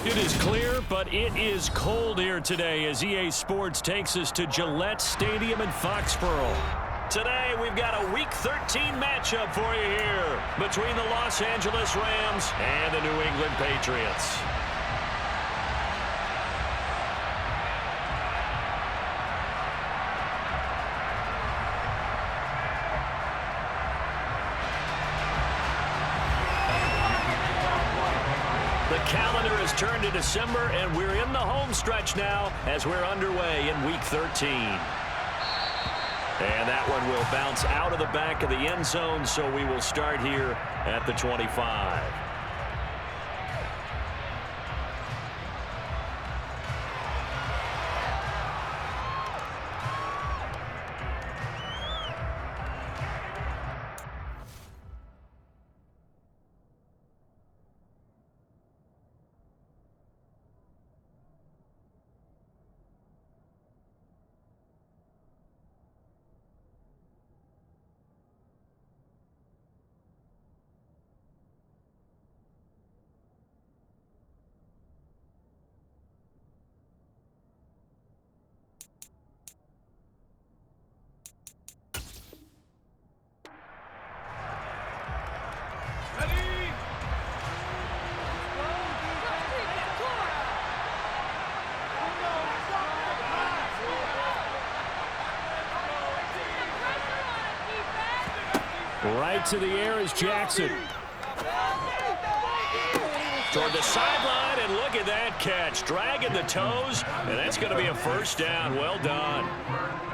It is clear, but it is cold here today as EA Sports takes us to Gillette Stadium in Foxborough. Today, we've got a Week 13 matchup for you here between the Los Angeles Rams and the New England Patriots. The calendar has turned to December, and we're in the home stretch now as we're underway in Week 13. And that one will bounce out of the back of the end zone, so we will start here at the 25. Right to the air is Jackson. Toward the sideline, and look at that catch. Dragging the toes, and that's going to be a first down. Well done.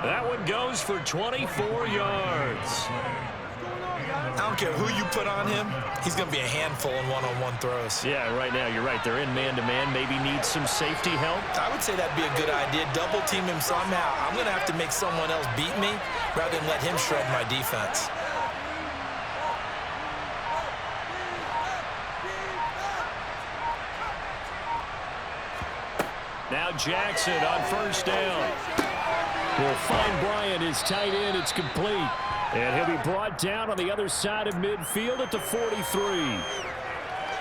That one goes for 24 yards. I don't care who you put on him, he's going to be a handful in one-on-one throws. Yeah, right now, you're right. They're in man-to-man. Maybe needs some safety help. I would say that'd be a good idea. Double team him somehow. I'm going to have to make someone else beat me rather than let him shred my defense. Now Jackson on first down. Will find Bryant, his tight end. It's complete. And he'll be brought down on the other side of midfield at the 43.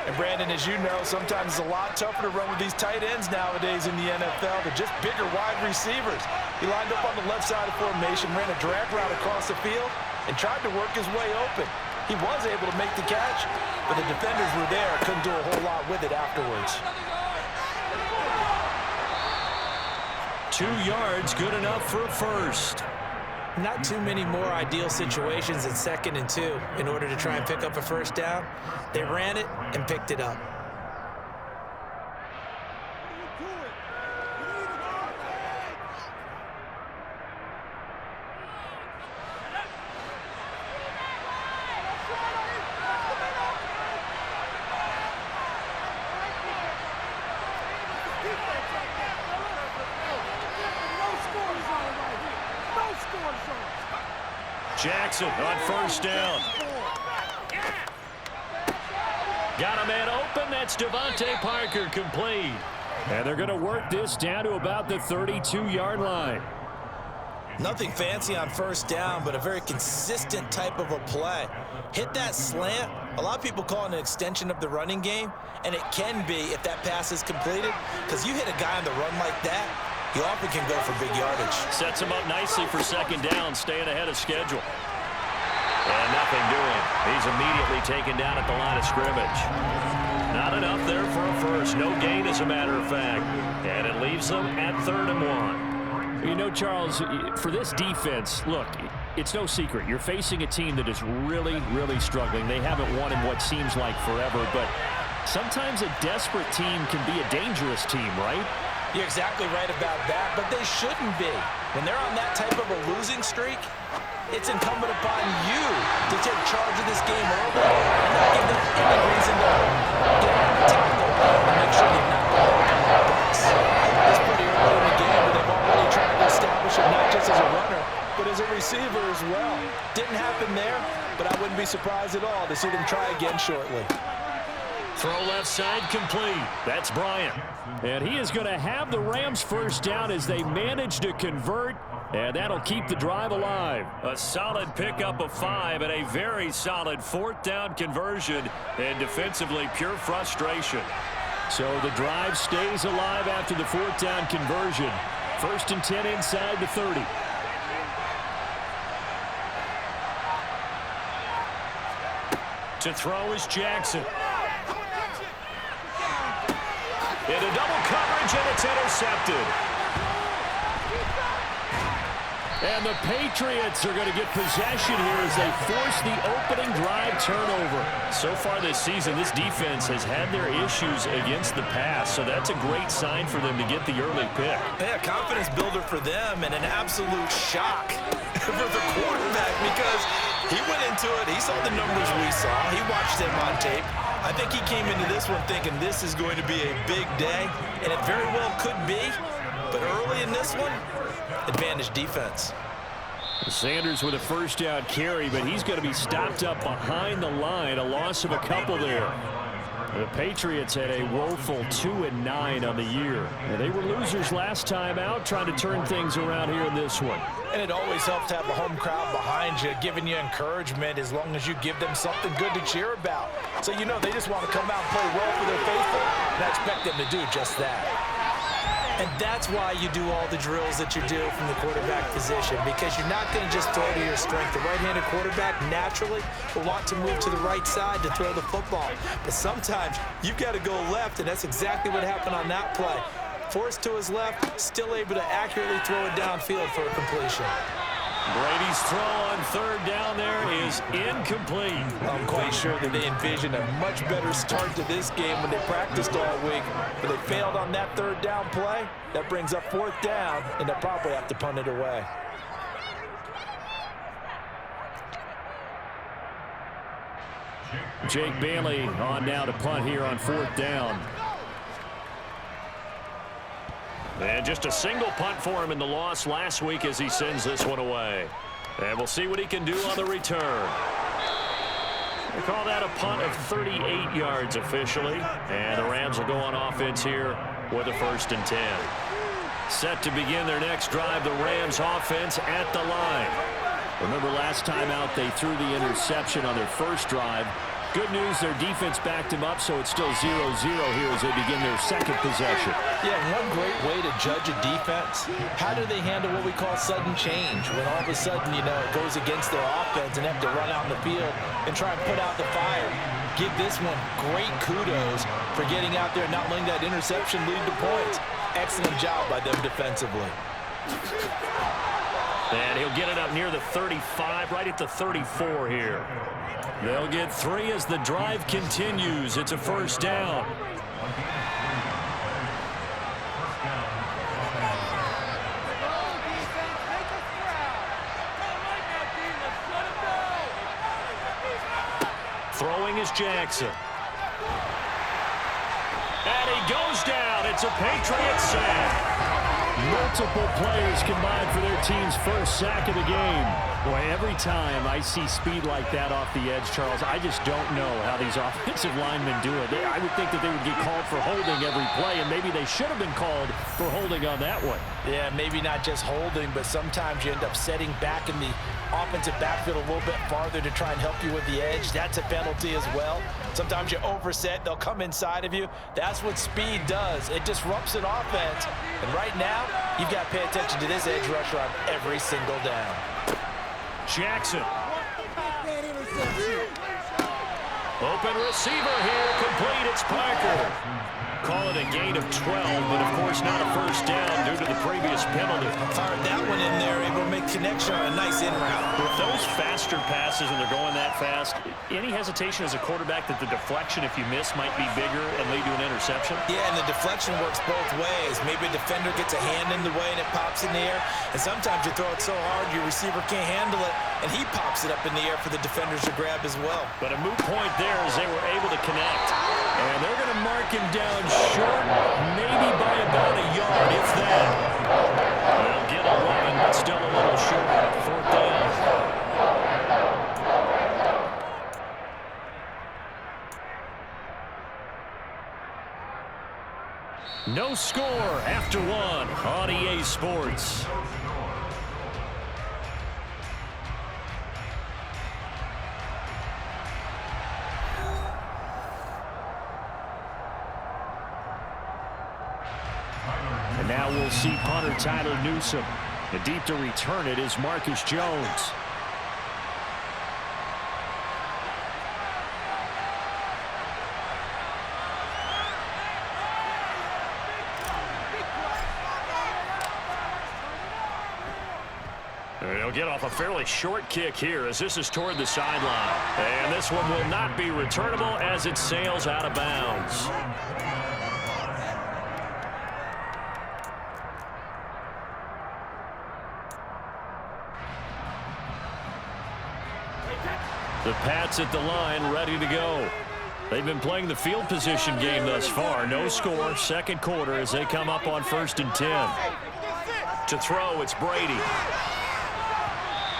And Brandon, as you know, sometimes it's a lot tougher to run with these tight ends nowadays in the NFL. They're just bigger wide receivers. He lined up on the left side of formation, ran a drag route across the field, and tried to work his way open. He was able to make the catch, but the defenders were there. Couldn't do a whole lot with it afterwards. 2 yards, good enough for a first. Not too many more ideal situations at 2nd and 2 in order to try and pick up a first down. They ran it and picked it up. Jackson on first down. Got a man open. That's Devontae Parker, complete. And they're going to work this down to about the 32-yard line. Nothing fancy on first down, but a very consistent type of a play. Hit that slant. A lot of people call it an extension of the running game, and it can be if that pass is completed, because you hit a guy on the run like that, you often can go for big yardage. Sets him up nicely for second down, staying ahead of schedule. And nothing doing. He's immediately taken down at the line of scrimmage. Not enough there for a first. No gain, as a matter of fact. And it leaves them at 3rd and 1. You know, Charles, for this defense, look, it's no secret. You're facing a team that is really, really struggling. They haven't won in what seems like forever, but sometimes a desperate team can be a dangerous team, right? You're exactly right about that, but they shouldn't be. When they're on that type of a losing streak, it's incumbent upon you to take charge of this game early and not give them any reason to get on the tackle and make sure they're not going to box. It's pretty early in the game, but they've already tried to establish him not just as a runner, but as a receiver as well. Didn't happen there, but I wouldn't be surprised at all to see them try again shortly. Throw left side complete. That's Bryant. And he is going to have the Rams first down as they manage to convert, and that'll keep the drive alive. A solid pickup of 5 and a very solid 4th down conversion, and defensively pure frustration. So the drive stays alive after the 4th down conversion. 1st and 10 inside the 30. To throw is Jackson. Into double coverage, and it's intercepted. And the Patriots are going to get possession here as they force the opening drive turnover. So far this season, this defense has had their issues against the pass, so that's a great sign for them to get the early pick. Yeah, confidence builder for them and an absolute shock for the quarterback because he went into it. He saw the numbers we saw. He watched them on tape. I think he came into this one thinking this is going to be a big day, and it very well could be. But early in this one, advantage defense. Sanders with a 1st down carry, but he's going to be stopped up behind the line. A loss of a couple there. The Patriots had a woeful 2-9 on the year. And they were losers last time out, trying to turn things around here in this one. And it always helps to have a home crowd behind you, giving you encouragement as long as you give them something good to cheer about. So you know they just want to come out and play well for their faithful, and I expect them to do just that. And that's why you do all the drills that you do from the quarterback position, because you're not going to just throw to your strength. The right-handed quarterback naturally will want to move to the right side to throw the football. But sometimes you've got to go left, and that's exactly what happened on that play. Forced to his left, still able to accurately throw it downfield for a completion. Brady's throw on 3rd down there is incomplete. I'm quite sure that they envisioned a much better start to this game when they practiced all week. But they failed on that 3rd down play. That brings up 4th down, and they'll probably have to punt it away. Jake Bailey on now to punt here on 4th down. And just a single punt for him in the loss last week as he sends this one away. And we'll see what he can do on the return. They call that a punt of 38 yards officially. And the Rams will go on offense here with a 1st and 10. Set to begin their next drive, the Rams offense at the line. Remember last time out they threw the interception on their first drive. Good news, their defense backed him up, so it's still 0-0 here as they begin their 2nd possession. Yeah, one great way to judge a defense, how do they handle what we call sudden change? When all of a sudden, you know, it goes against their offense and they have to run out in the field and try and put out the fire. Give this one great kudos for getting out there and not letting that interception lead to points. Excellent job by them defensively. And he'll get it up near the 35, right at the 34 here. They'll get 3 as the drive continues. It's a 1st down. Throwing is Jackson. And he goes down. It's a Patriots sack. Multiple players combined for their team's 1st sack of the game. Boy, every time I see speed like that off the edge, Charles, I just don't know how these offensive linemen do it. I would think that they would get called for holding every play, and maybe they should have been called for holding on that one. Yeah, maybe not just holding, but sometimes you end up setting back in the offensive backfield a little bit farther to try and help you with the edge. That's a penalty as well. Sometimes you overset, they'll come inside of you. That's what speed does. It disrupts an offense. And right now, you've got to pay attention to this edge rusher on every single down. Jackson. Open receiver here, complete, it's Parker. Call it a gain of 12, but of course not a 1st down due to the previous penalty. Fired that one in there, able to make connection on a nice in route. With those faster passes and they're going that fast, any hesitation as a quarterback that the deflection, if you miss, might be bigger and lead to an interception? Yeah, and the deflection works both ways. Maybe a defender gets a hand in the way and it pops in the air, and sometimes you throw it so hard your receiver can't handle it, and he pops it up in the air for the defenders to grab as well. But a moot point there as they were able to connect. And they're going to mark him down short, maybe by about a yard, if that. They'll get 11, but still a little short. 4th down. No score after 1 on EA Sports. now we'll see punter Tyler Newsome. And deep to return it is Marcus Jones. He'll get off a fairly short kick here as this is toward the sideline. And this one will not be returnable as it sails out of bounds. The Pats at the line, ready to go. They've been playing the field position game thus far. No score, second quarter as they come up on 1st and 10. To throw, it's Brady.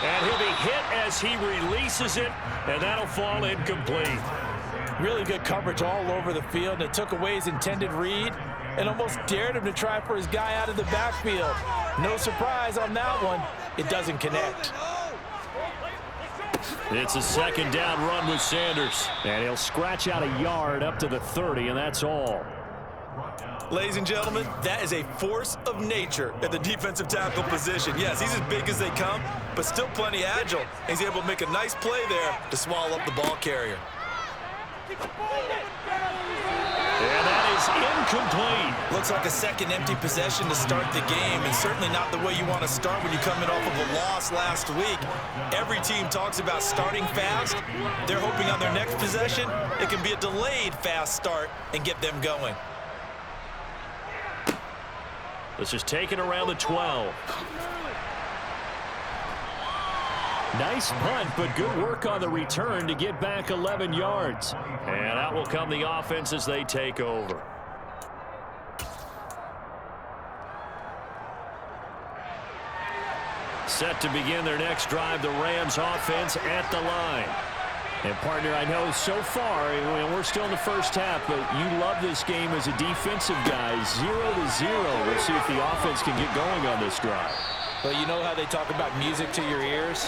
And he'll be hit as he releases it, and that'll fall incomplete. Really good coverage all over the field. It took away his intended read and almost dared him to try for his guy out of the backfield. No surprise on that one. It doesn't connect. It's a second down run with Sanders. And he'll scratch out a yard up to the 30, and that's all. Ladies and gentlemen, that is a force of nature at the defensive tackle position. Yes, he's as big as they come, but still plenty agile. He's able to make a nice play there to swallow up the ball carrier. And that is incomplete. Looks like a second empty possession to start the game, and certainly not the way you want to start when you're coming off of a loss last week. Every team talks about starting fast. They're hoping on their next possession it can be a delayed fast start and get them going. This is taken around the 12. Nice punt, but good work on the return to get back 11 yards. And out will come the offense as they take over. Set to begin their next drive, the Rams offense at the line. And, partner, I know so far, we're still in the first half, but you love this game as a defensive guy. 0-0. We'll see if the offense can get going on this drive. Well, you know how they talk about music to your ears?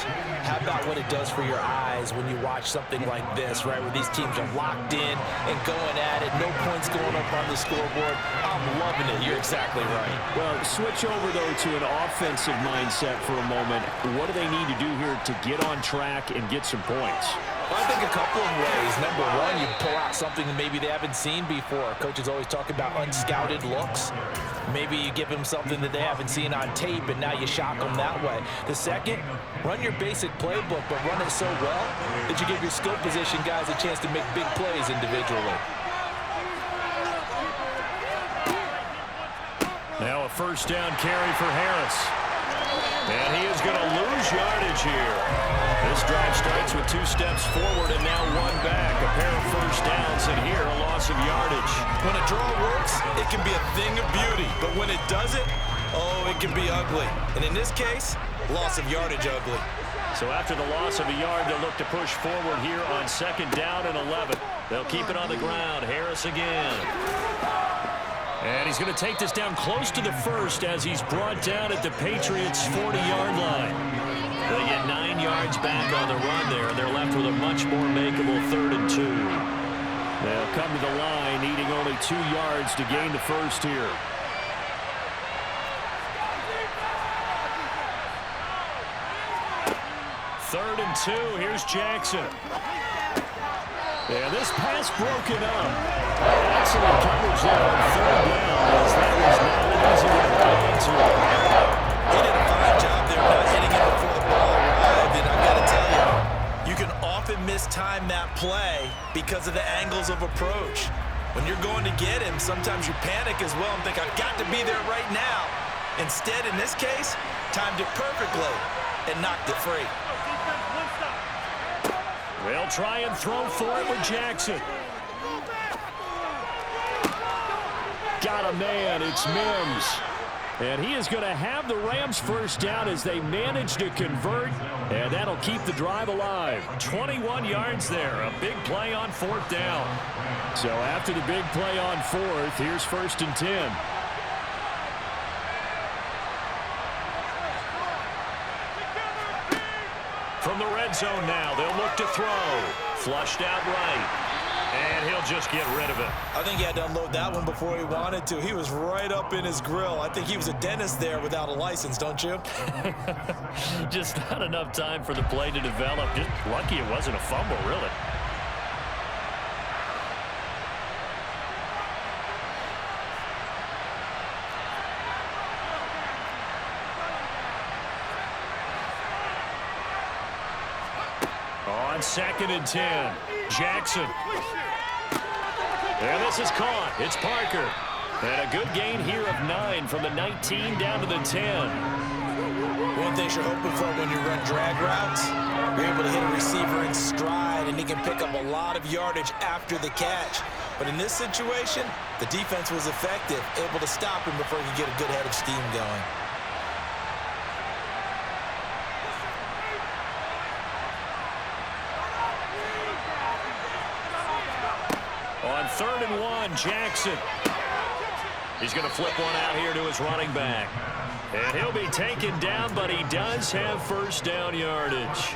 How about what it does for your eyes when you watch something like this, right, where these teams are locked in and going at it, no points going up on the scoreboard. I'm loving it. You're exactly right. Well, switch over, though, to an offensive mindset for a moment. What do they need to do here to get on track and get some points? Well, I think a couple of ways. Number one, you pull out something that maybe they haven't seen before. Coaches always talk about unscouted looks. Maybe you give them something that they haven't seen on tape, and now you shock them that way. The second, run your basic playbook, but run it so well that you give your skill position guys a chance to make big plays individually. Now a first down carry for Harris. And he is going to lose yardage here. This drive starts with 2 steps forward and now 1 back. A pair of first downs, and here a loss of yardage. When a draw works, it can be a thing of beauty. But when it doesn't, oh, it can be ugly. And in this case, loss of yardage ugly. So after the loss of a yard, they'll look to push forward here on 2nd down and 11. They'll keep it on the ground. Harris again. And he's going to take this down close to the first as he's brought down at the Patriots' 40-yard line. They get 9 yards back on the run there, and they're left with a much more makeable 3rd and 2. They'll come to the line, needing only 2 yards to gain the first here. Third and 2, here's Jackson. And this pass broken up. Excellent coverage there on 3rd down, as that was not an easy one to get into. He did a fine job there not hitting it before the ball arrived, and I've got to tell you, you can often mistime that play because of the angles of approach. When you're going to get him, sometimes you panic as well and think, I've got to be there right now. Instead, in this case, timed it perfectly and knocked it free. They'll try and throw for it with Jackson. Got a man, it's Mims. And he is going to have the Rams first down as they manage to convert, and that'll keep the drive alive. 21 yards there, a big play on 4th down. So after the big play on 4th, here's 1st and 10. From the red zone now, they'll look to throw. Flushed out right. And he'll just get rid of it. I think he had to unload that one before he wanted to. He was right up in his grill. I think he was a dentist there without a license, don't you? Just not enough time for the play to develop. Just lucky it wasn't a fumble, really. On 2nd and 10, Jackson. And this is caught. It's Parker. And a good gain here of 9 from the 19 down to the 10. One thing you're hoping for when you run drag routes, you're able to hit a receiver in stride, and he can pick up a lot of yardage after the catch. But in this situation, the defense was effective, able to stop him before he could get a good head of steam going. On 3rd and 1, Jackson. He's going to flip one out here to his running back. And he'll be taken down, but he does have first down yardage.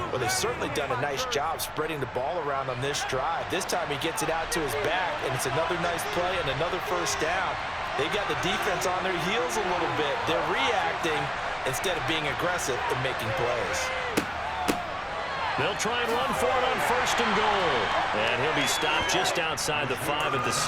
Well, they've certainly done a nice job spreading the ball around on this drive. This time he gets it out to his back, and it's another nice play and another first down. They've got the defense on their heels a little bit. They're reacting instead of being aggressive and making plays. They'll try and run for it on 1st and goal. And he'll be stopped just outside the 5 at the 6.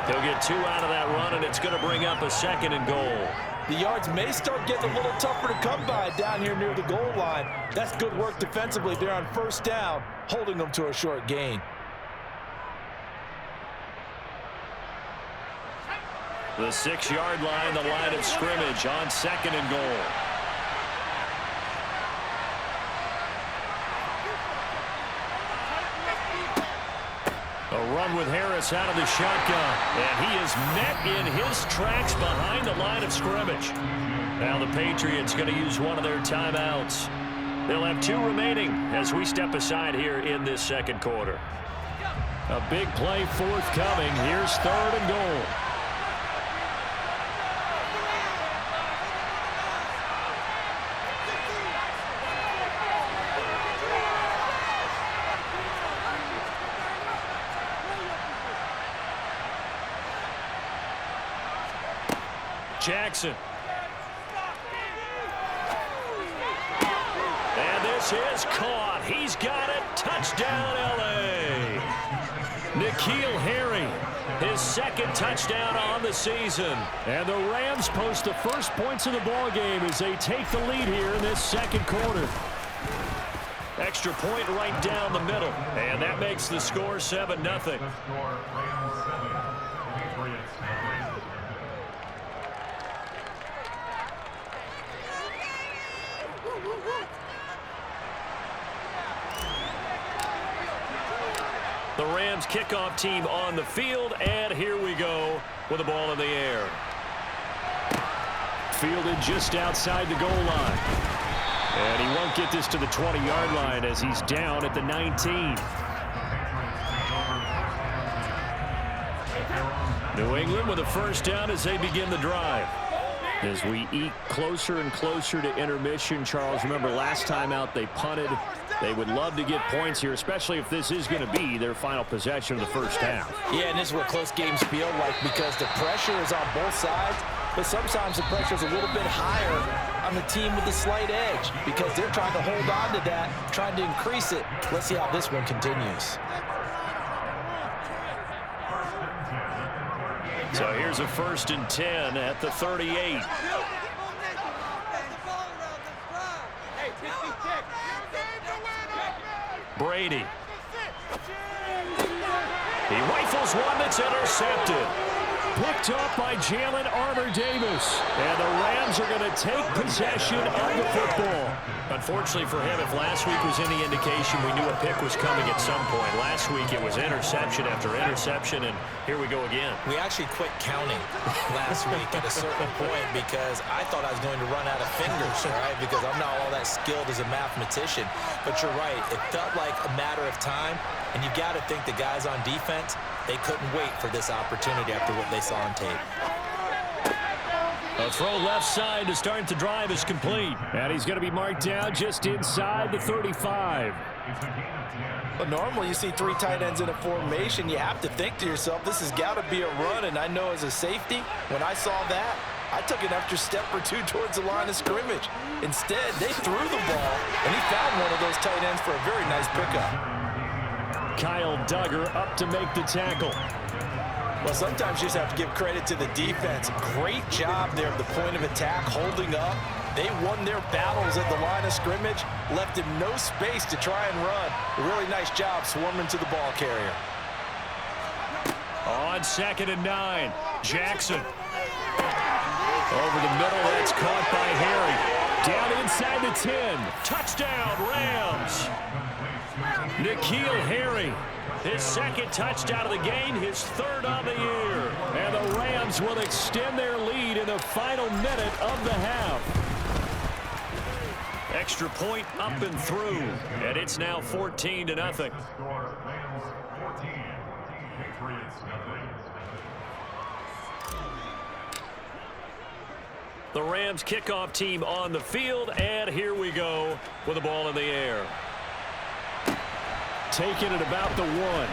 He'll get 2 out of that run, and it's going to bring up a 2nd and goal. The yards may start getting a little tougher to come by down here near the goal line. That's good work defensively there on 1st down, holding them to a short gain. The 6-yard line, the line of scrimmage on 2nd and goal. A run with Harris out of the shotgun. And he is met in his tracks behind the line of scrimmage. Now the Patriots going to use one of their timeouts. They'll have 2 remaining as we step aside here in this 2nd quarter. A big play forthcoming. Here's 3rd and goal. Jackson. And this is caught. He's got it. Touchdown, L.A. N'Keal Harry, his 2nd touchdown on the season. And the Rams post the first points of the ball game as they take the lead here in this 2nd quarter. Extra point right down the middle. And that makes the score 7-0. The Rams kickoff team on the field, and here we go with the ball in the air. Fielded just outside the goal line. And he won't get this to the 20-yard line as he's down at the 19. New England with a first down as they begin the drive. As we eke closer and closer to intermission, Charles, remember last time out they punted. They would love to get points here, especially if this is going to be their final possession of the first half. Yeah, and this is what close games feel like because the pressure is on both sides, but sometimes the pressure is a little bit higher on the team with the slight edge because they're trying to hold on to that, trying to increase it. Let's see how this one continues. So here's a 1st and 10 at the 38. Brady. He rifles one that's intercepted. Picked up by Jalen Armour-Davis. And the Rams are going to take possession of the football. Unfortunately for him, if last week was any indication, we knew a pick was coming at some point. Last week it was interception after interception, and here we go again. We actually quit counting last week at a certain point because I thought I was going to run out of fingers, right? Because I'm not all that skilled as a mathematician. But you're right. It felt like a matter of time, and you got to think the guys on defense, they couldn't wait for this opportunity after what they saw on tape. A throw left side to start the drive is complete. And he's going to be marked down just inside the 35. But normally you see three tight ends in a formation. You have to think to yourself, this has got to be a run. And I know as a safety, when I saw that, I took an extra step or two towards the line of scrimmage. Instead, they threw the ball, and he found one of those tight ends for a very nice pickup. Kyle Duggar up to make the tackle. Well, sometimes you just have to give credit to the defense. Great job there at the point of attack, holding up. They won their battles at the line of scrimmage, left him no space to try and run. A really nice job swarming to the ball carrier. On 2nd and 9, Jackson. Over the middle, that's caught by Harry. Down inside the 10. Touchdown, Rams. N'Keal Harry. His second touchdown of the game, his third of the year. And the Rams will extend their lead in the final minute of the half. Extra point up and through. And it's now 14-0. The Rams kickoff team on the field, and here we go with the ball in the air. Taking it about the 1.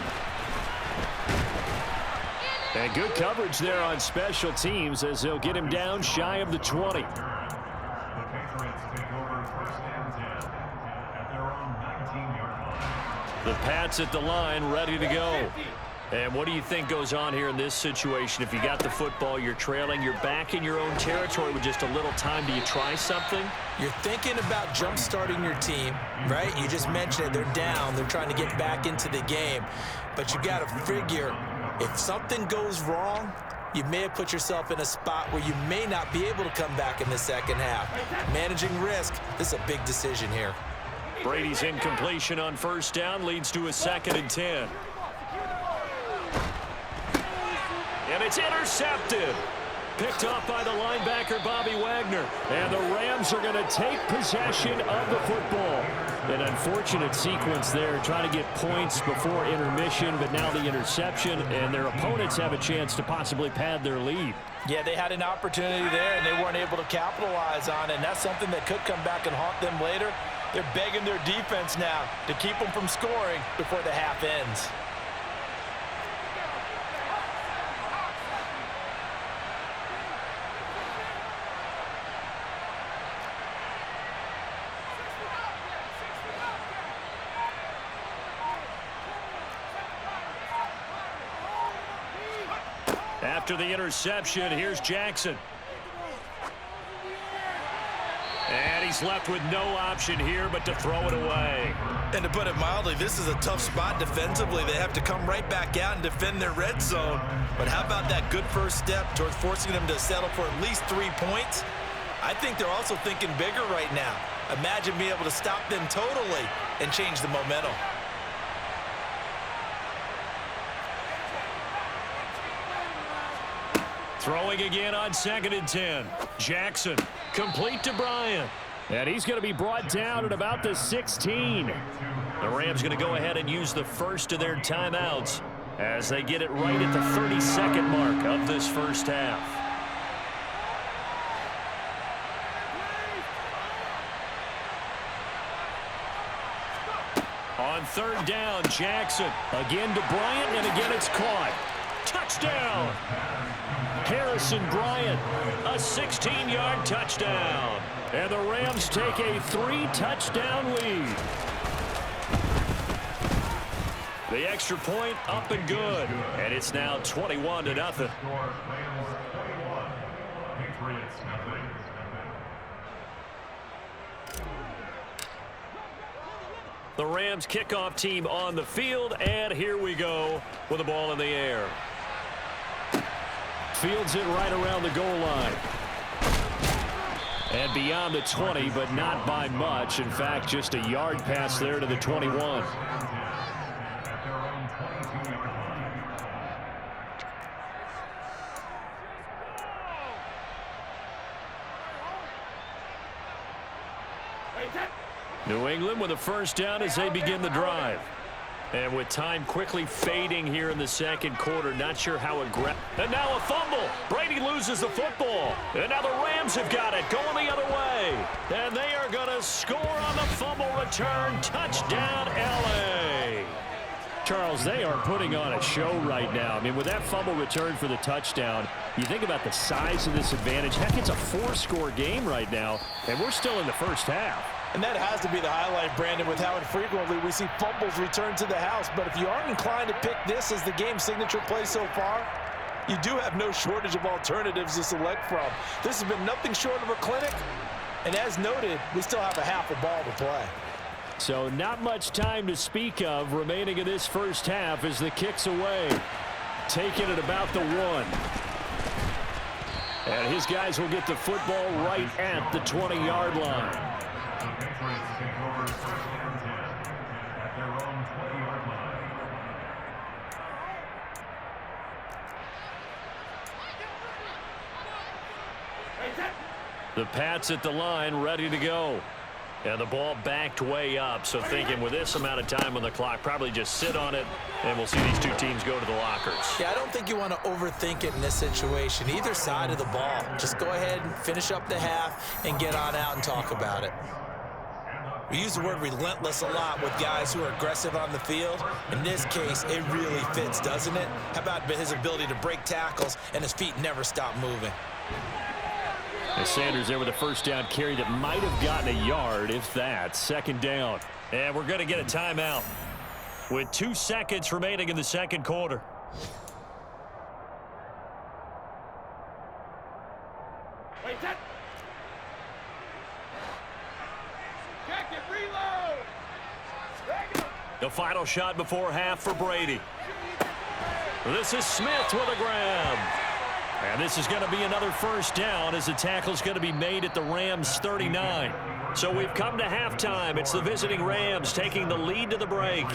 And good coverage there on special teams as they'll get him down shy of the 20. The Pats at the line, ready to go. And what do you think goes on here in this situation? If you got the football, you're trailing, you're back in your own territory with just a little time. Do you try something? You're thinking about jump-starting your team, right? You just mentioned it. They're down. They're trying to get back into the game. But you got to figure, if something goes wrong, you may have put yourself in a spot where you may not be able to come back in the second half. Managing risk, this is a big decision here. Brady's incompletion on first down leads to a 2nd and 10. And it's intercepted. Picked off by the linebacker, Bobby Wagner. And the Rams are going to take possession of the football. An unfortunate sequence there, trying to get points before intermission, but now the interception, and their opponents have a chance to possibly pad their lead. Yeah, they had an opportunity there, and they weren't able to capitalize on it, and that's something that could come back and haunt them later. They're begging their defense now to keep them from scoring before the half ends. After the interception, here's Jackson. And he's left with no option here but to throw it away. And to put it mildly, this is a tough spot defensively. They have to come right back out and defend their red zone. But how about that good first step towards forcing them to settle for at least 3 points? I think they're also thinking bigger right now. Imagine being able to stop them totally and change the momentum. Throwing again on 2nd and 10. Jackson, complete to Bryant. And he's going to be brought down at about the 16. The Rams going to go ahead and use the first of their timeouts as they get it right at the 32nd mark of this first half. On 3rd down, Jackson. Again to Bryant, and again it's caught. Touchdown! Harrison Bryant, a 16-yard touchdown. And the Rams take a 3-touchdown lead. The extra point up and good. And it's now 21-0. The Rams kickoff team on the field, and here we go with the ball in the air. Fields it right around the goal line. And beyond the 20, but not by much. In fact, just a yard pass there to the 21. New England with a first down as they begin the drive. And with time quickly fading here in the second quarter, not sure how aggressive. And now a fumble. Brady loses the football. And now the Rams have got it, going the other way. And they are going to score on the fumble return. Touchdown, L.A. Charles, they are putting on a show right now. I mean, with that fumble return for the touchdown, you think about the size of this advantage. Heck, it's a 4-score game right now, and we're still in the first half. And that has to be the highlight, Brandon, with how infrequently we see fumbles return to the house. But if you aren't inclined to pick this as the game signature play so far, you do have no shortage of alternatives to select from. This has been nothing short of a clinic. And as noted, we still have a half a ball to play. So not much time to speak of remaining in this first half as the kick's away. Taking it about the 1. And his guys will get the football right at the 20-yard line. The Pats at the line, ready to go. And the ball backed way up, so thinking with this amount of time on the clock, probably just sit on it, and we'll see these two teams go to the lockers. Yeah, I don't think you want to overthink it in this situation. Either side of the ball. Just go ahead and finish up the half and get on out and talk about it. We use the word relentless a lot with guys who are aggressive on the field. In this case, it really fits, doesn't it? How about his ability to break tackles and his feet never stop moving? And Sanders there with a first down carry that might have gotten a yard, if that. Second down. And we're going to get a timeout with 2 seconds remaining in the second quarter. The final shot before half for Brady. This is Smith with a grab. And this is going to be another first down as the tackle's going to be made at the Rams 39. So we've come to halftime. It's the visiting Rams taking the lead to the break.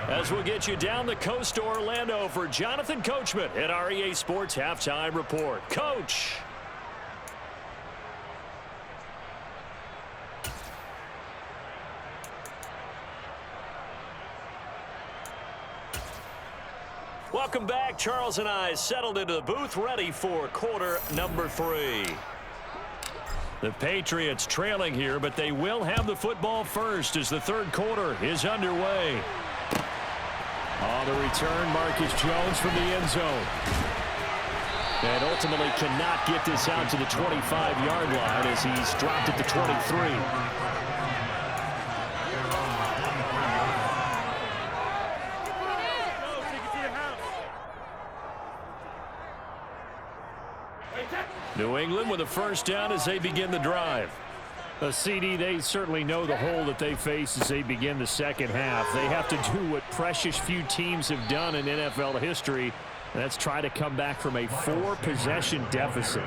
As we'll get you down the coast to Orlando for Jonathan Coachman at our EA Sports Halftime Report. Coach. Welcome back. Charles and I settled into the booth, ready for quarter number 3. The Patriots trailing here, but they will have the football first as the third quarter is underway. On the return, Marcus Jones from the end zone. And ultimately cannot get this out to the 25-yard line as he's dropped at the 23. New England with a first down as they begin the drive. A CD, they certainly know the hole that they face as they begin the second half. They have to do what precious few teams have done in NFL history, and that's try to come back from a 4-possession deficit.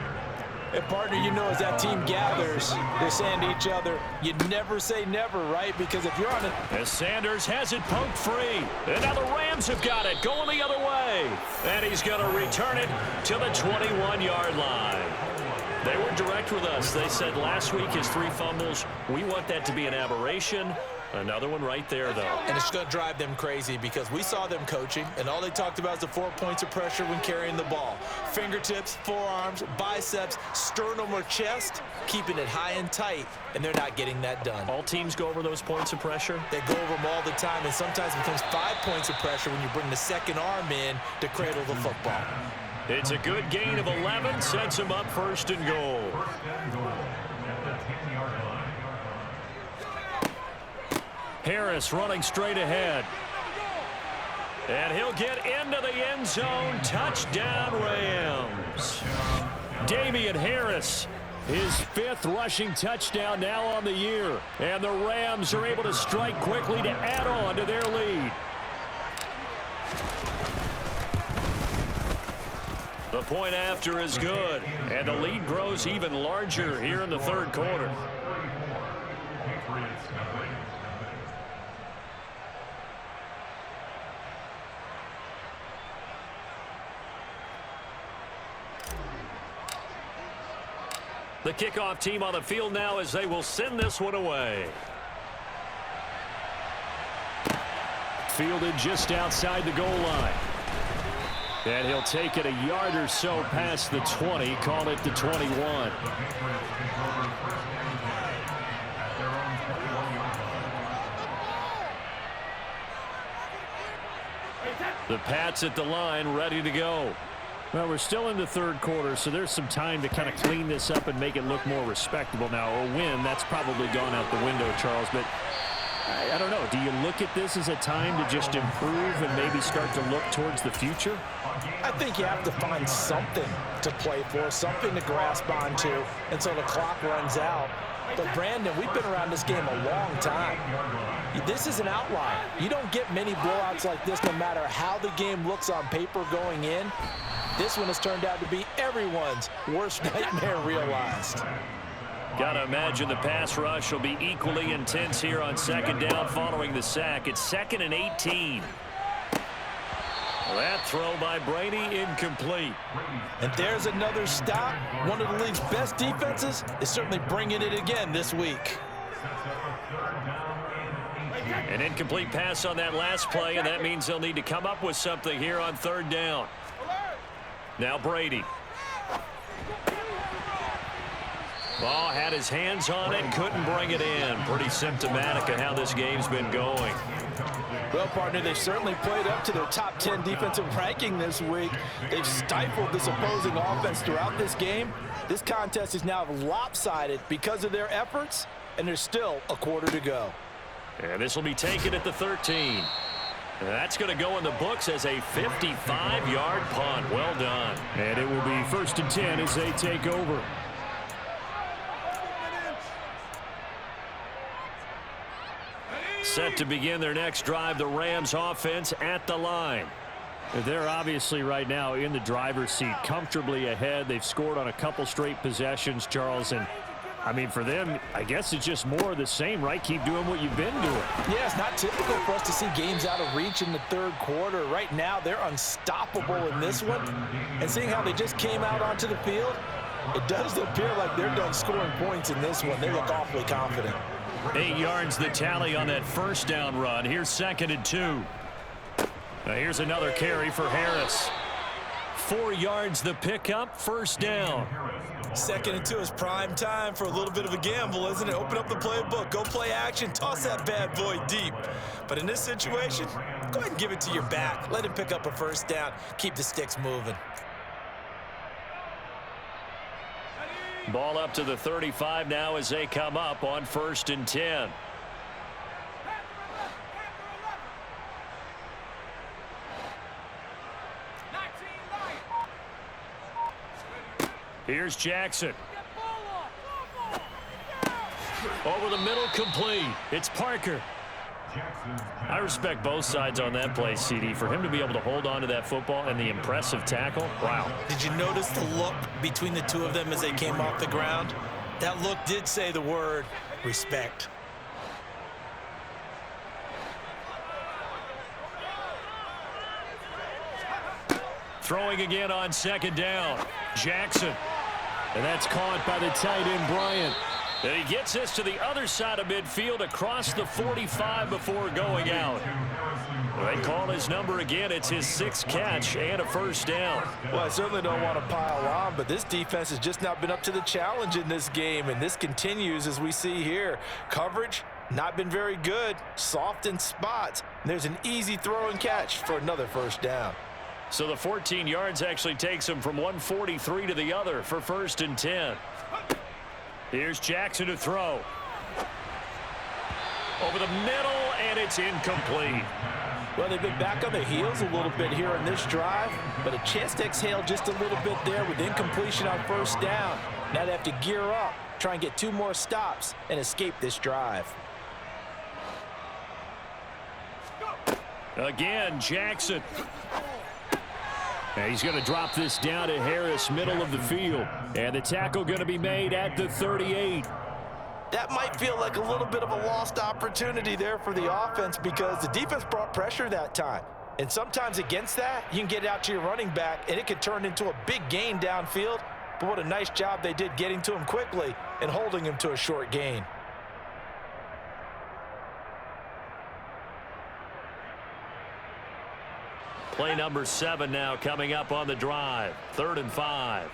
And partner, you know, as that team gathers, they're saying to each other, you never say never, right? Because if you're on it. As Sanders has it poked free. And now the Rams have got it going the other way. And he's going to return it to the 21-yard line. They were direct with us. They said last week his 3 fumbles. We want that to be an aberration. Another one right there, though. And it's going to drive them crazy because we saw them coaching, and all they talked about is the 4 points of pressure when carrying the ball. Fingertips, forearms, biceps, sternum, or chest, keeping it high and tight, and they're not getting that done. All teams go over those points of pressure? They go over them all the time, and sometimes it becomes 5 points of pressure when you bring the second arm in to cradle the football. It's a good gain of 11, sets him up first and goal. Harris running straight ahead. And he'll get into the end zone. Touchdown, Rams. Damian Harris, his 5th rushing touchdown now on the year. And the Rams are able to strike quickly to add on to their lead. The point after is good. And the lead grows even larger here in the third quarter. The kickoff team on the field now as they will send this one away. fielded just outside the goal line. And he'll take it a yard or so past the 20, call it the 21. The Pats at the line, ready to go. Well, we're still in the third quarter, so there's some time to kind of clean this up and make it look more respectable. Now, a win, that's probably gone out the window, Charles, but I don't know. Do you look at this as a time to just improve and maybe start to look towards the future? I think you have to find something to play for, something to grasp onto until the clock runs out. But, Brandon, we've been around this game a long time. This is an outlier. You don't get many blowouts like this no matter how the game looks on paper going in. This one has turned out to be everyone's worst nightmare realized. Gotta imagine the pass rush will be equally intense here on second down following the sack. It's 2nd and 18. That throw by Brady incomplete. And there's another stop. One of the league's best defenses is certainly bringing it again this week. An incomplete pass on that last play, and that means they'll need to come up with something here on 3rd down. Now Brady. Ball had his hands on it, couldn't bring it in. Pretty symptomatic of how this game's been going. Well, partner, they've certainly played up to their top 10 defensive ranking this week. They've stifled this opposing offense throughout this game. This contest is now lopsided because of their efforts, and there's still a quarter to go. And this will be taken at the 13. That's going to go in the books as a 55-yard punt. Well done. And it will be 1st and 10 as they take over. Set to begin their next drive, the Rams offense at the line. They're obviously right now in the driver's seat, comfortably ahead. They've scored on a couple straight possessions, Charles, and I mean, for them, I guess it's just more of the same, right? Keep doing what you've been doing. Yeah, it's not typical for us to see games out of reach in the third quarter. Right now, they're unstoppable in this one. And seeing how they just came out onto the field, it does appear like they're done scoring points in this one. They look awfully confident. 8 yards the tally on that first down run. Here's 2nd and 2. Now here's another carry for Harris. 4 yards the pickup, 1st down. 2nd and 2 is prime time for a little bit of a gamble, isn't it? Open up the playbook, go play action, toss that bad boy deep. But in this situation, go ahead and give it to your back. Let him pick up a 1st down. Keep the sticks moving. Ball up to the 35 now as they come up on 1st and 10. Here's Jackson. Over the middle, complete. It's Parker. I respect both sides on that play, CD. For him to be able to hold on to that football and the impressive tackle, wow. Did you notice the look between the two of them as they came off the ground? That look did say the word respect. Throwing again on 2nd down. Jackson. And that's caught by the tight end, Bryant. And he gets this to the other side of midfield across the 45 before going out. They call his number again. It's his 6th catch and a 1st down. Well, I certainly don't want to pile on, but this defense has just not been up to the challenge in this game, and this continues as we see here. Coverage, not been very good. Soft in spots. And there's an easy throw and catch for another 1st down. So the 14 yards actually takes him from 143 to the other for 1st and 10. Here's Jackson to throw. Over the middle, and it's incomplete. Well, they've been back on their heels a little bit here on this drive, but a chance to exhale just a little bit there with incompletion on 1st down. Now they have to gear up, try and get 2 more stops, and escape this drive. Again, Jackson. And he's going to drop this down to Harris, middle of the field. And the tackle going to be made at the 38. That might feel like a little bit of a lost opportunity there for the offense because the defense brought pressure that time. And sometimes against that, you can get out to your running back, and it could turn into a big gain downfield. But what a nice job they did getting to him quickly and holding him to a short gain. Play number 7 now coming up on the drive. 3rd and 5.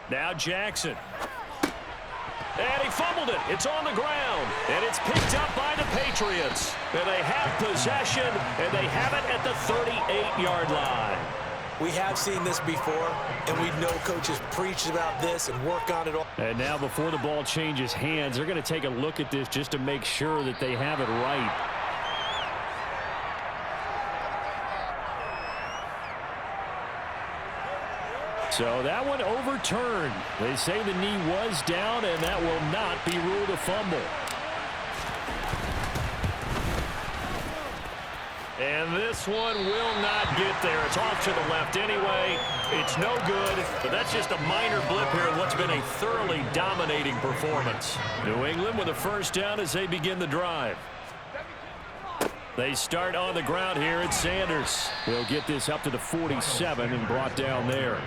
Now Jackson. And he fumbled it. It's on the ground. And it's picked up by the Patriots. And they have possession, and they have it at the 38-yard line. We have seen this before, and we know coaches preach about this and work on it all. And now before the ball changes hands, they're going to take a look at this just to make sure that they have it right. So that one overturned. They say the knee was down, and that will not be ruled a fumble. And this one will not get there. It's off to the left anyway. It's no good, but that's just a minor blip here in what's been a thoroughly dominating performance. New England with a first down as they begin the drive. They start on the ground here at Sanders. They'll get this up to the 47 and brought down there.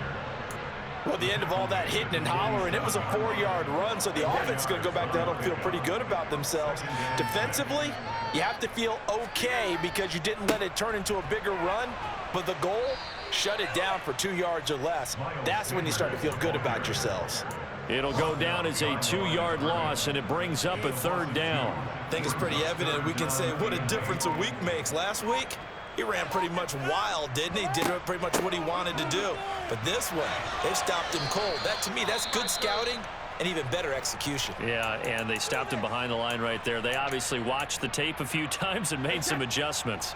Well, at the end of all that hitting and hollering, it was a 4-yard run, so the offense is going to go back down and feel pretty good about themselves. Defensively, you have to feel okay because you didn't let it turn into a bigger run, but the goal, shut it down for 2 yards or less. That's when you start to feel good about yourselves. It'll go down as a 2-yard loss, and it brings up a 3rd down. I think it's pretty evident. We can say what a difference a week makes. Last week, he ran pretty much wild, didn't he? Did pretty much what he wanted to do. But this one, they've stopped him cold. That, to me, that's good scouting and even better execution. Yeah, and they stopped him behind the line right there. They obviously watched the tape a few times and made some adjustments.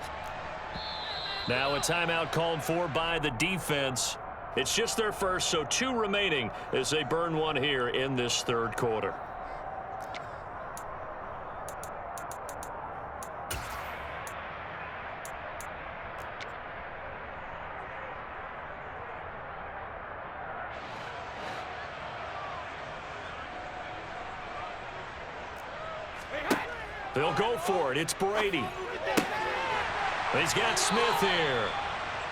Now a timeout called for by the defense. It's just their first, so 2 remaining as they burn one here in this 3rd quarter. They'll go for it. It's Brady. He's got Smith here.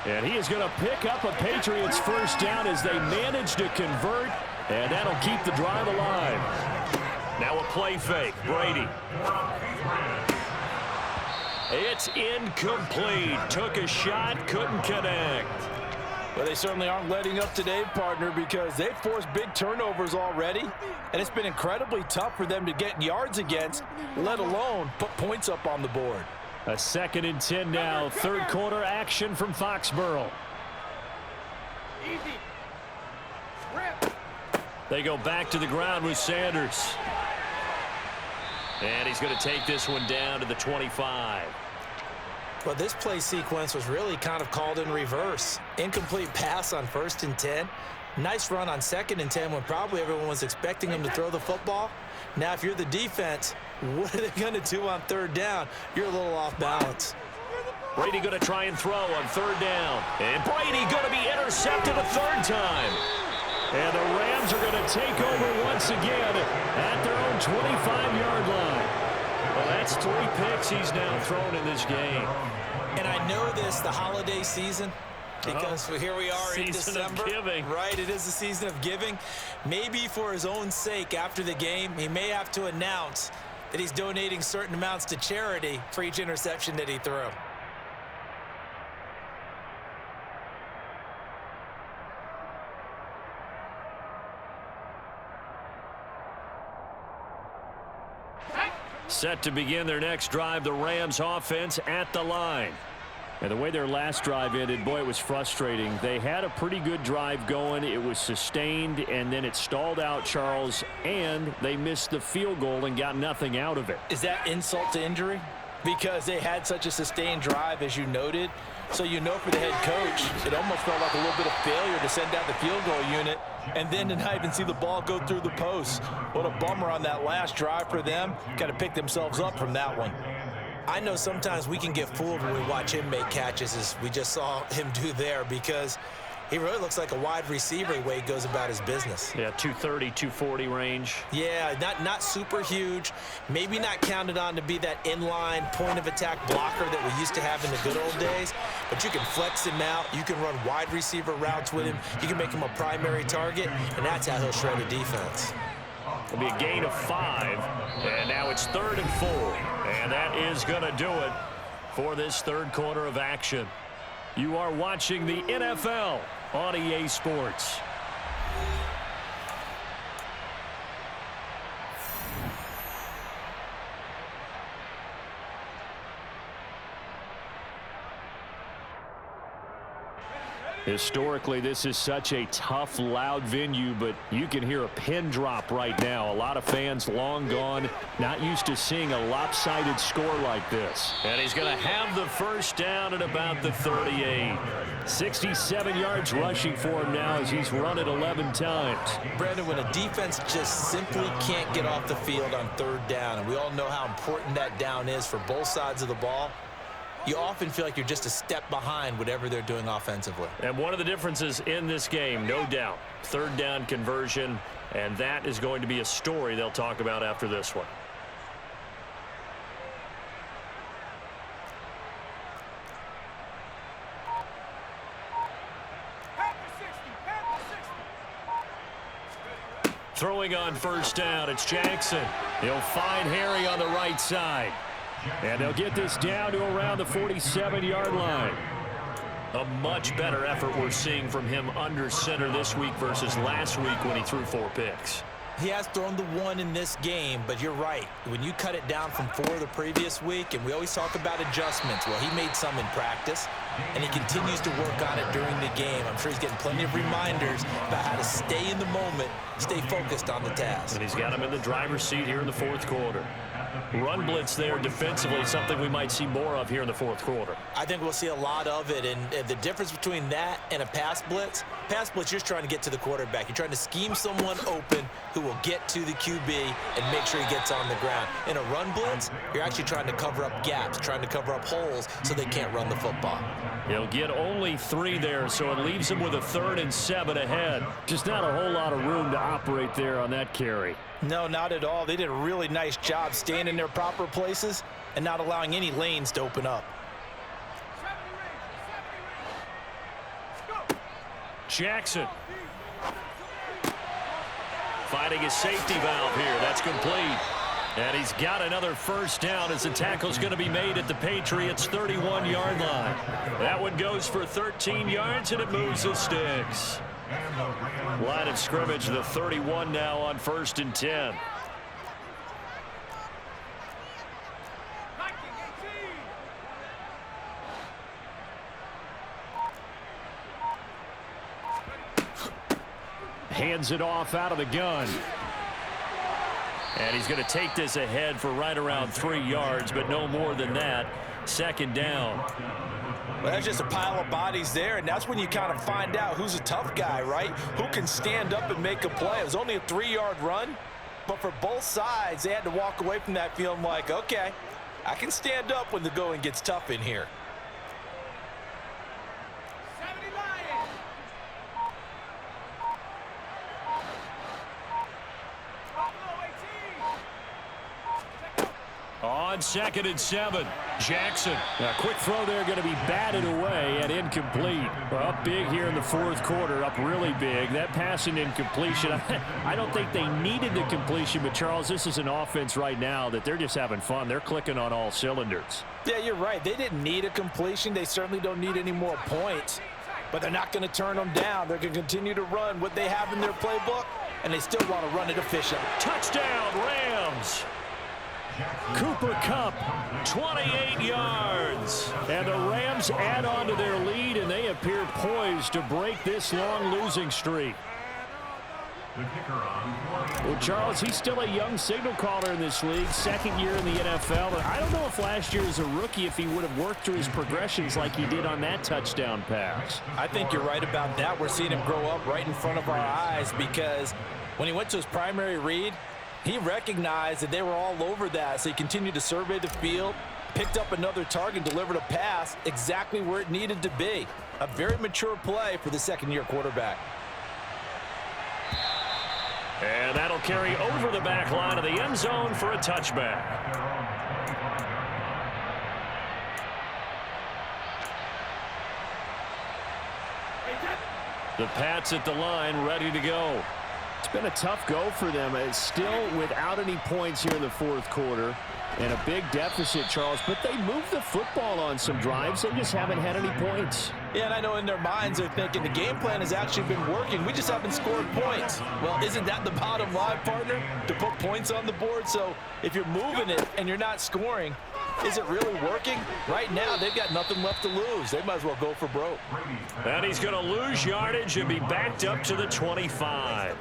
And he is going to pick up a Patriots first down as they manage to convert, and that'll keep the drive alive. Now a play fake. Brady. It's incomplete. Took a shot, couldn't connect. Well, they certainly aren't letting up today, partner, because they've forced big turnovers already, and it's been incredibly tough for them to get yards against, let alone put points up on the board. A 2nd and 10 now. 3rd quarter action from Foxborough. They go back to the ground with Sanders. And he's going to take this one down to the 25. Well, this play sequence was really kind of called in reverse. Incomplete pass on 1st and 10. Nice run on 2nd and 10 when probably everyone was expecting him to throw the football. Now, if you're the defense, what are they going to do on 3rd down? You're a little off balance. Brady going to try and throw on 3rd down. And Brady going to be intercepted a 3rd time. And the Rams are going to take over once again at their own 25-yard line. Well, that's 3 picks he's now thrown in this game. And I know this, the holiday season, because here we are in December. Of giving. Right, it is the season of giving. Maybe for his own sake after the game, he may have to announce that he's donating certain amounts to charity for each interception that he threw. Set to begin their next drive, the Rams offense at the line. And the way their last drive ended, boy, it was frustrating. They had a pretty good drive going. It was sustained, and then it stalled out, Charles, and they missed the field goal and got nothing out of it. Is that insult to injury? Because they had such a sustained drive, as you noted. So you know for the head coach, it almost felt like a little bit of failure to send out the field goal unit and then to not even see the ball go through the post. What a bummer on that last drive for them. Got to pick themselves up from that one. I know sometimes we can get fooled when we watch him make catches, as we just saw him do there, because He really looks like a wide receiver the way he goes about his business. Yeah, 230, 240 range. Yeah, not super huge. Maybe not counted on to be that inline point-of-attack blocker that we used to have in the good old days. But you can flex him out. You can run wide receiver routes with him. You can make him a primary target, and that's how he'll shred a defense. It'll be a gain of 5, and now it's 3rd and 4. And that is going to do it for this third quarter of action. You are watching the NFL on EA Sports. Historically, this is such a tough, loud venue, but you can hear a pin drop right now. A lot of fans long gone, not used to seeing a lopsided score like this. And he's going to have the first down at about the 38. 67 yards rushing for him now as he's run it 11 times. Brandon, when a defense just simply can't get off the field on 3rd down, and we all know how important that down is for both sides of the ball, you often feel like you're just a step behind whatever they're doing offensively. And one of the differences in this game, no doubt, 3rd down conversion, and that is going to be a story they'll talk about after this one. Throwing on first down, it's Jackson. He'll find Harry on the right side. And they'll get this down to around the 47-yard line. A much better effort we're seeing from him under center this week versus last week when he threw 4 picks. He has thrown the 1 in this game, but you're right. When you cut it down from 4 the previous week, and we always talk about adjustments, well, he made some in practice, and he continues to work on it during the game. I'm sure he's getting plenty of reminders about how to stay in the moment, stay focused on the task. And he's got him in the driver's seat here in the 4th quarter. Run blitz there defensively, something we might see more of here in the 4th quarter. I think we'll see a lot of it, and the difference between that and a pass blitz, you're just trying to get to the quarterback. You're trying to scheme someone open who will get to the QB and make sure he gets on the ground. In a run blitz, you're actually trying to cover up gaps, trying to cover up holes so they can't run the football. He'll get only 3 there, so it leaves him with a 3rd and 7 ahead. Just not a whole lot of room to operate there on that carry. No, not at all. They did a really nice job staying in their proper places and not allowing any lanes to open up. Jackson. Finding his safety valve here. That's complete. And he's got another first down as the tackle's going to be made at the Patriots' 31-yard line. That one goes for 13 yards, and it moves the sticks. Line of scrimmage, the 31 now on 1st and 10. Hands it off out of the gun. And he's going to take this ahead for right around 3 yards, but no more than that. 2nd down. Well, that's just a pile of bodies there, and that's when you kind of find out who's a tough guy, right? Who can stand up and make a play. It was only a 3-yard run, but for both sides, they had to walk away from that feeling like, okay, I can stand up when the going gets tough in here. On 2nd and 7, Jackson. A quick throw there, going to be batted away and incomplete. Well, up big here in the 4th quarter, up really big. That pass and incompletion, I don't think they needed the completion, but Charles, this is an offense right now that they're just having fun. They're clicking on all cylinders. Yeah, you're right. They didn't need a completion. They certainly don't need any more points, but they're not going to turn them down. They're going to continue to run what they have in their playbook, and they still want to run it efficiently. Touchdown, Rams. Cooper Kupp, 28 yards. And the Rams add on to their lead, and they appear poised to break this long losing streak. Well, Charles, he's still a young signal caller in this league, 2nd year in the NFL. But I don't know if last year as a rookie, if he would have worked through his progressions like he did on that touchdown pass. I think you're right about that. We're seeing him grow up right in front of our eyes because when he went to his primary read, he recognized that they were all over that, so he continued to survey the field, picked up another target, delivered a pass exactly where it needed to be. A very mature play for the second-year quarterback. And that'll carry over the back line of the end zone for a touchback. The Pats at the line, ready to go. It's been a tough go for them. It's still without any points here in the fourth quarter. And a big deficit, Charles, but they moved the football on some drives. They just haven't had any points. Yeah, and I know in their minds they're thinking the game plan has actually been working. We just haven't scored points. Well, isn't that the bottom line, partner? To put points on the board? So if you're moving it and you're not scoring, is it really working? Right now, they've got nothing left to lose. They might as well go for broke. And he's going to lose yardage and be backed up to the 25.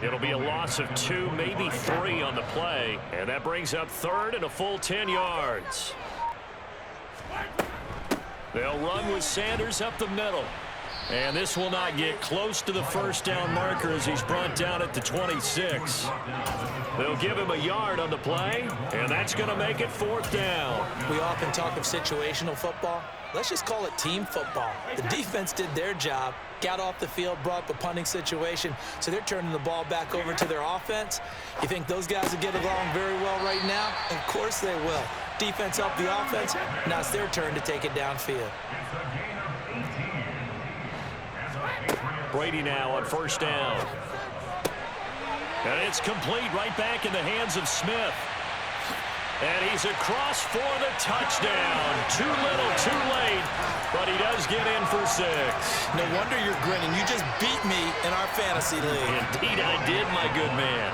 It'll be a loss of 2, maybe 3 on the play. And that brings up third and a full 10 yards. They'll run with Sanders up the middle. And this will not get close to the first down marker as he's brought down at the 26. They'll give him a yard on the play, and that's going to make it fourth down. We often talk of situational football. Let's just call it team football. The defense did their job, got off the field, brought the punting situation, so they're turning the ball back over to their offense. You think those guys will get along very well right now? Of course they will. Defense helped the offense. Now it's their turn to take it downfield. Brady now on first down. And it's complete right back in the hands of Smith. And he's across for the touchdown. Too little, too late, but he does get in for 6. No wonder you're grinning. You just beat me in our fantasy league. Indeed I did, my good man.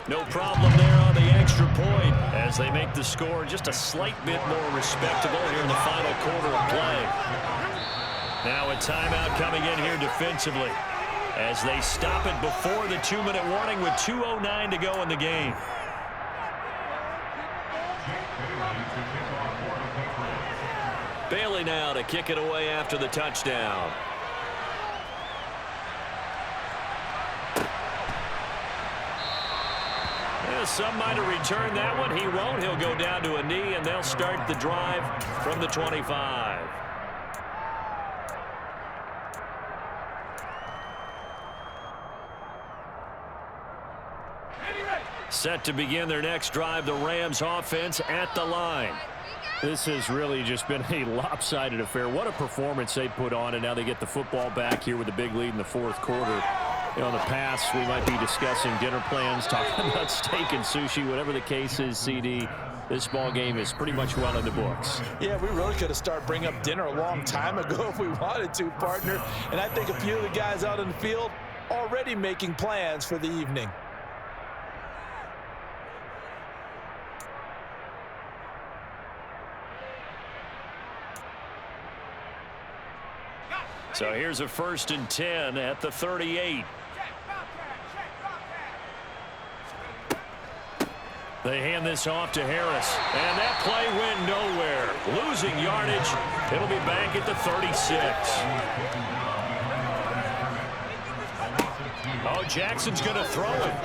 No problem there on the extra point as they make the score just a slight bit more respectable here in the final quarter of play. Now a timeout coming in here defensively as they stop it before the 2-minute warning with 2:09 to go in the game. Bailey now to kick it away after the touchdown. Some might have returned that one. He won't. He'll go down to a knee, and they'll start the drive from the 25. Set to begin their next drive, the Rams offense at the line. This has really just been a lopsided affair. What a performance they put on, and now they get the football back here with a big lead in the fourth quarter. You know, in the past, we might be discussing dinner plans, talking about steak and sushi, whatever the case is, CD. This ball game is pretty much well in the books. Yeah, we really could have started bringing up dinner a long time ago if we wanted to, partner. And I think a few of the guys out in the field already making plans for the evening. So here's a 1st and 10 at the 38. They hand this off to Harris, and that play went nowhere. Losing yardage. It'll be back at the 36. Oh, Jackson's going to throw it.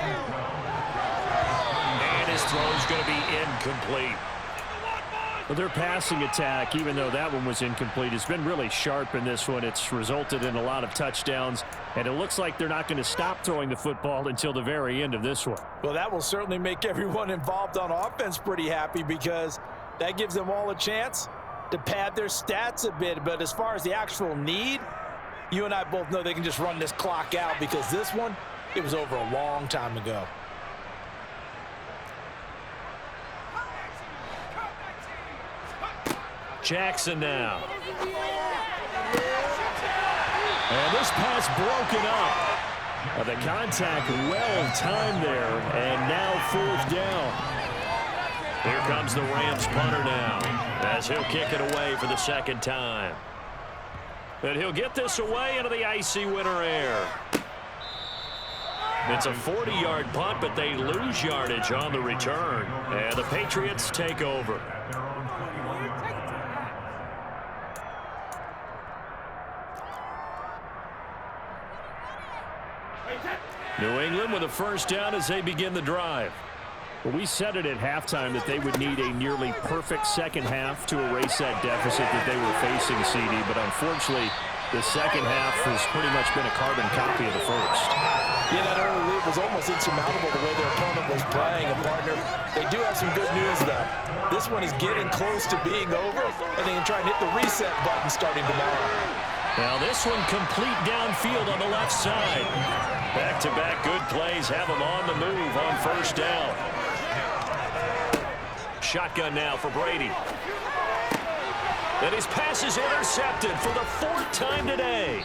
And his throw's going to be incomplete. Well, their passing attack, even though that one was incomplete, has been really sharp in this one. It's resulted in a lot of touchdowns, and it looks like they're not going to stop throwing the football until the very end of this one. Well, that will certainly make everyone involved on offense pretty happy because that gives them all a chance to pad their stats a bit. But as far as the actual need, you and I both know they can just run this clock out because this one, it was over a long time ago. Jackson now. And this pass broken up. The contact well timed there, and now 4th down. Here comes the Rams punter now as he'll kick it away for the 2nd time. And he'll get this away into the icy winter air. It's a 40-yard punt, but they lose yardage on the return. And the Patriots take over. New England with a 1st down as they begin the drive. Well, we said it at halftime that they would need a nearly perfect second half to erase that deficit that they were facing, CD. But unfortunately, the second half has pretty much been a carbon copy of the first. Yeah, that early lead was almost insurmountable the way their opponent was playing. And, partner, they do have some good news, though. This one is getting close to being over, and they can try and hit the reset button starting tomorrow. Now this one complete downfield on the left side. Back-to-back good plays have them on the move on first down. Shotgun now for Brady. And his pass is intercepted for the 4th time today.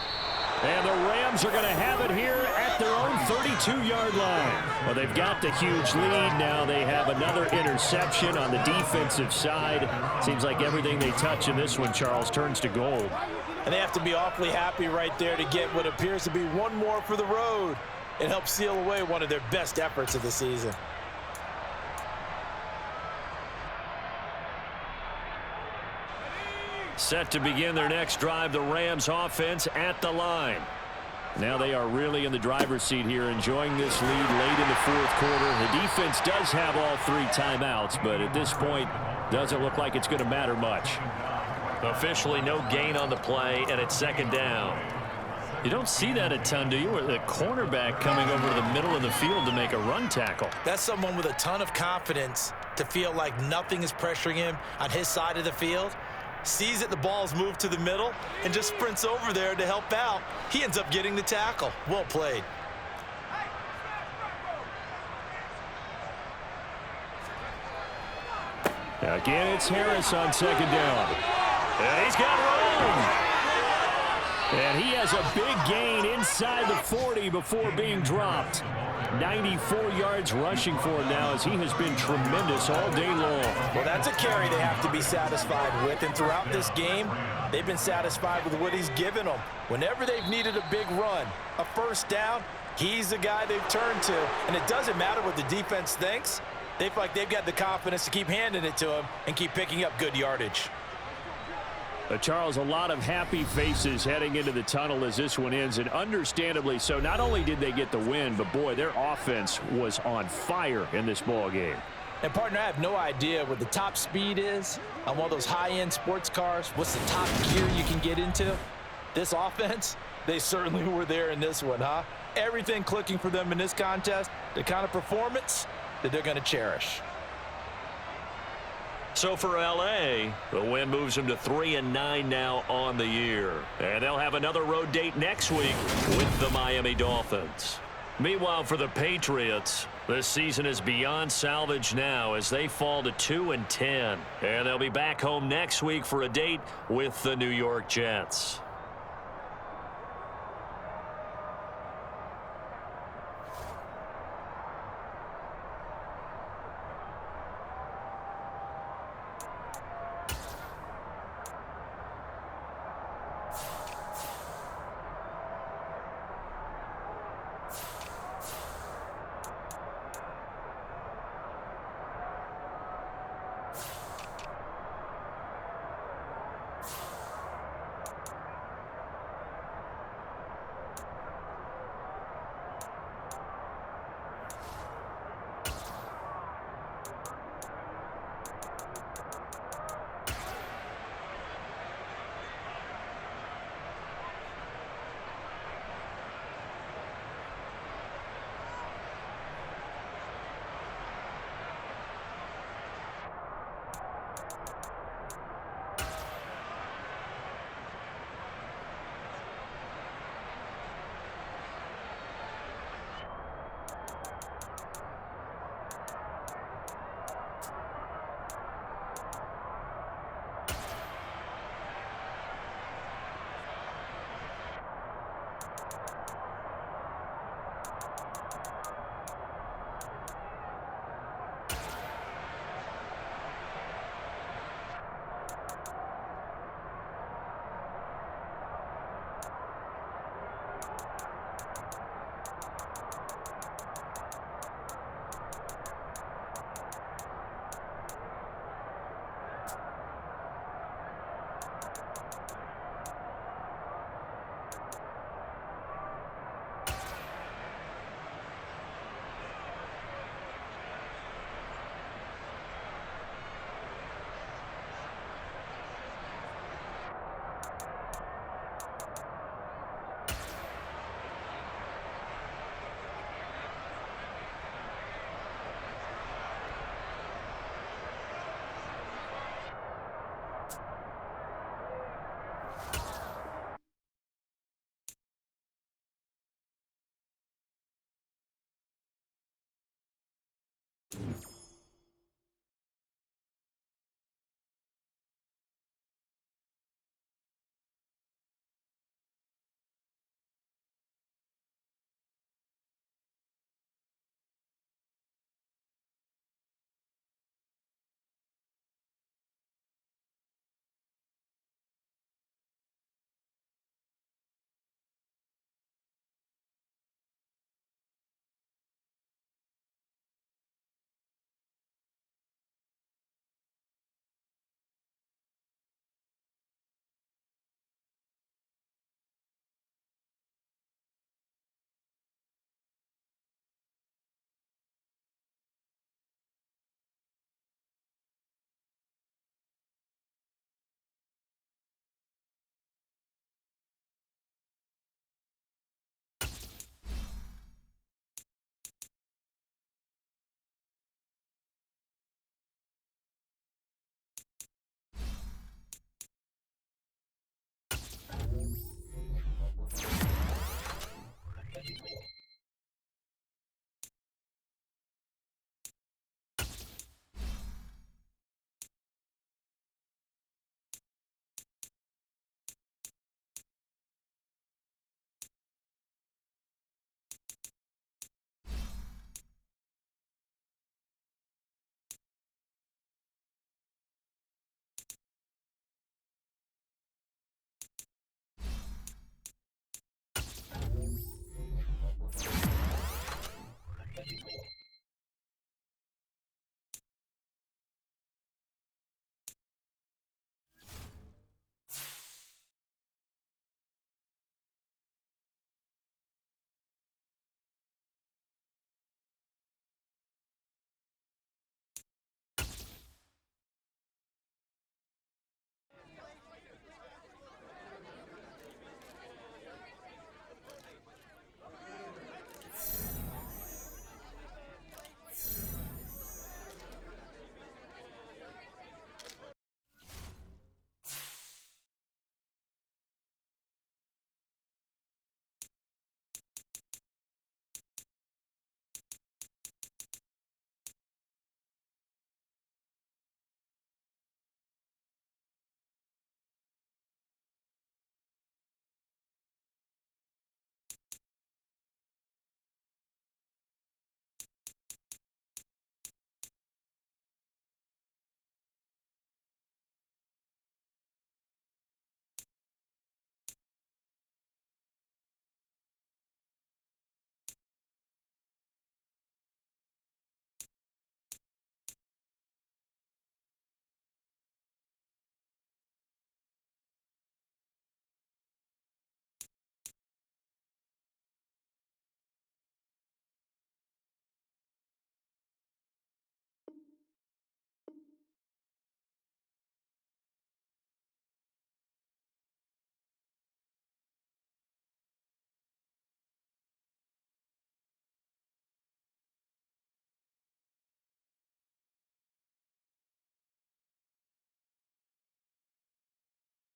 And the Rams are going to have it here at their own 32-yard line. Well, they've got the huge lead. Now they have another interception on the defensive side. Seems like everything they touch in this one, Charles, turns to gold. And they have to be awfully happy right there to get what appears to be one more for the road. It helps seal away one of their best efforts of the season. Set to begin their next drive, the Rams offense at the line. Now they are really in the driver's seat here, enjoying this lead late in the 4th quarter. The defense does have all 3 timeouts, but at this point, doesn't look like it's going to matter much. Officially no gain on the play, and it's 2nd down. You don't see that a ton, do you? With a cornerback coming over to the middle of the field to make a run tackle. That's someone with a ton of confidence to feel like nothing is pressuring him on his side of the field. Sees that the ball's moved to the middle and just sprints over there to help out. He ends up getting the tackle. Well played. Again, it's Harris on 2nd down. And he's got room. And he has a big gain inside the 40 before being dropped. 94 yards rushing for him now as he has been tremendous all day long. Well, that's a carry they have to be satisfied with. And throughout this game, they've been satisfied with what he's given them. Whenever they've needed a big run, a first down, he's the guy they've turned to. And it doesn't matter what the defense thinks. They feel like they've got the confidence to keep handing it to him and keep picking up good yardage. Charles, a lot of happy faces heading into the tunnel as this one ends, and understandably so. Not only did they get the win, but boy, their offense was on fire in this ball game. And partner, I have no idea what the top speed is on one of those high-end sports cars. What's the top gear you can get into? This offense, they certainly were there in this one, huh? Everything clicking for them in this contest, the kind of performance that they're going to cherish. So for L.A., the win moves them to 3-9 now on the year. And they'll have another road date next week with the Miami Dolphins. Meanwhile, for the Patriots, this season is beyond salvage now as they fall to 2-10. And they'll be back home next week for a date with the New York Jets.